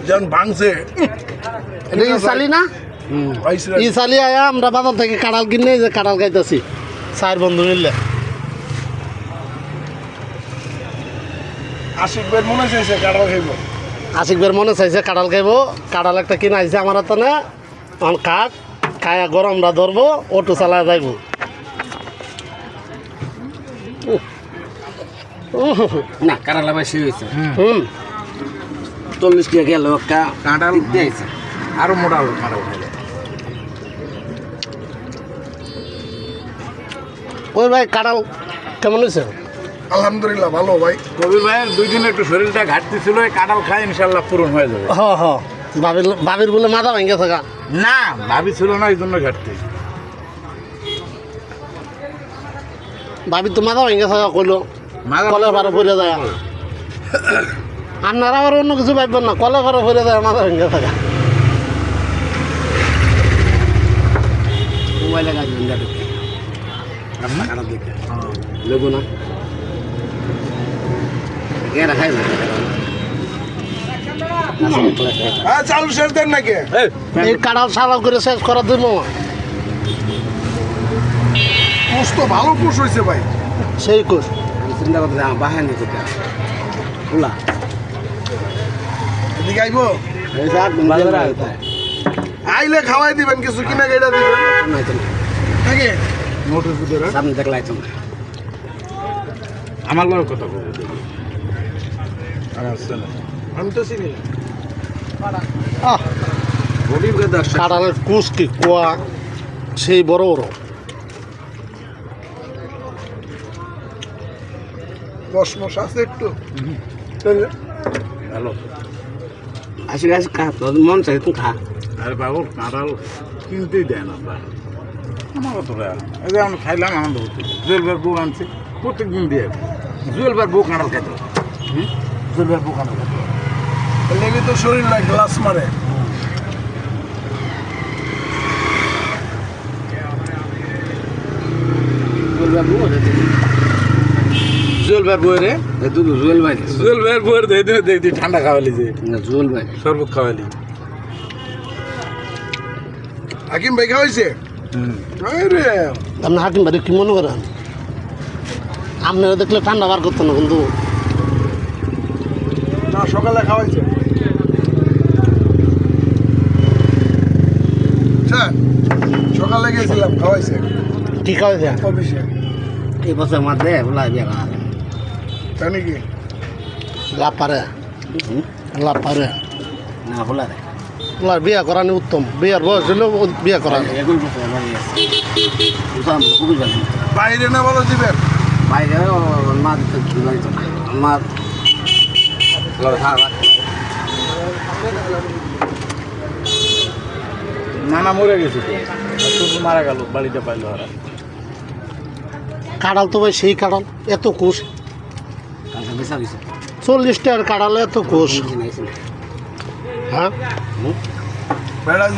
যখন ভাঙছে এটা ইসালি না ইসালি আয়া আমরা বাজার থেকে কাঁঠাল কিনে যে কাঁঠাল খাইতেছি 4 বন্ধু মিললে। আশিক বের মনে চাইছে কাঁঠাল খাইব। আশিক বের মনে চাইছে কাঁঠাল খাইব। কাঁঠাল একটা কিনে আইছে আমার হাতে না, এখন কাঠ খায়া গরমটা ধরবো, অটো চালায় যাইব। না কাঁঠাল বেশি হয়েছে 40 টাকা গেল একটা কাঁঠাল দিয়েছে, আরো মোটা হলো কাঁঠাল খাইলে। ওই ভাই কাঁঠাল কেমন হয়েছে? আলহামদুলিল্লাহ ভালো ভাই। কবির ভাইয়ের 2 দিন একটু শরীরটা ঘাটতি ছিল, এই কাঁঠাল খাই ইনশাল্লাহ পূরণ হয়ে যাবে। হ হ বাবির বলে মাথা ভেঙে থাকা। না ভাবি ছিল না, এই জন্য ঘাটতি। বাবির তো মাথা ভেঙে থাকা কইলো, কলে ভাড়া পড়ে যায়। আপনারা আবার অন্য কিছু ভাববেন না, কলে ভাড়া পড়ে যায় মাথা ভেঙে থাকা। মোবাইলে গাছ বন্ধ দেখতে আপনার কাঁঠাল দেখতে লেবু না এরা খাই না। হ্যাঁ চালু শেষ দেন নাকি? এই কাঁঠাল সালাও করে শেষ করার জন্য কুশ তো ভালো কুশ হয়েছে ভাই। সেই কোষ আমি চিন্তা করতে বাহানি করতে খোলা এদিকে আইব, এই সাত বাজারে আইতা আইলে খাওয়াই দিবেন, কিছু কিনা গেটা দিবেন নাকি? নোটিস দিতে সামনে দেখলাই তুমি আমার লোক কথা বলবো আমি তো চিনি গরিবকে 10 টাকা কাঁঠালের কুশ কি কোয়া সেই বড় বড়। মশ আছে একটু। ভালো আসলে আজ খা তোর মন চাই তুই খা। আরে বাবু কাঁঠাল কিনতেই দেয় না ভাই আমার কত টাকা এই যে আমি খাইলাম আনন্দ হচ্ছে। জুয়েলবার বউ আনছে প্রত্যেকদিন দিয়ে জুয়েলবার বউ কাঁঠাল খেত জুয়েলবার বউ কাঁঠাল খেত লেগে তো শরীর না গ্লাস মারে। জুয়েলবার বউ জুয়েলবার বউ রে দুধ জুয়েল ভাই জুয়েলবার বউ দেখি ঠান্ডা খাওয়ালি যে জুয়েল ভাই শরবত খাওয়ালি। হাকিম ভাই খাওয়াইছে? আরে আপনি হাকিম বাড়ি কি মনে করেন? আপনারা দেখলে ঠান্ডা বার করতো না কিন্তু না, সকালে খাওয়াইছে। স্যার সকালে গেছিলাম, খাওয়াইছে ঠিক হয়েছে। অফিসে। এই বছর মধ্যে বলা বিয়ে করা তাই নাকি? লাভ পারে লাভ পারে না বলা রে ওলা বিয়া করানি উত্তম। বিয়ার বয়স হলেও বিয়া করা এখন বছর বাড়ি আছে খুবই জানি বাইরে না বলো দিবেন? বাইরে মা দিতে জানিত না মা নানা মরে গেছে তো মারা গেল বাড়িতে পাইলো ওরা। কাঁঠাল তো ভাই সেই কাঁঠাল, এত কোষ, কালকে বেচা গেছে 40 টাকার কাঁঠাল এত কোষ। কিনে আইছে হ্যাঁ বেড়া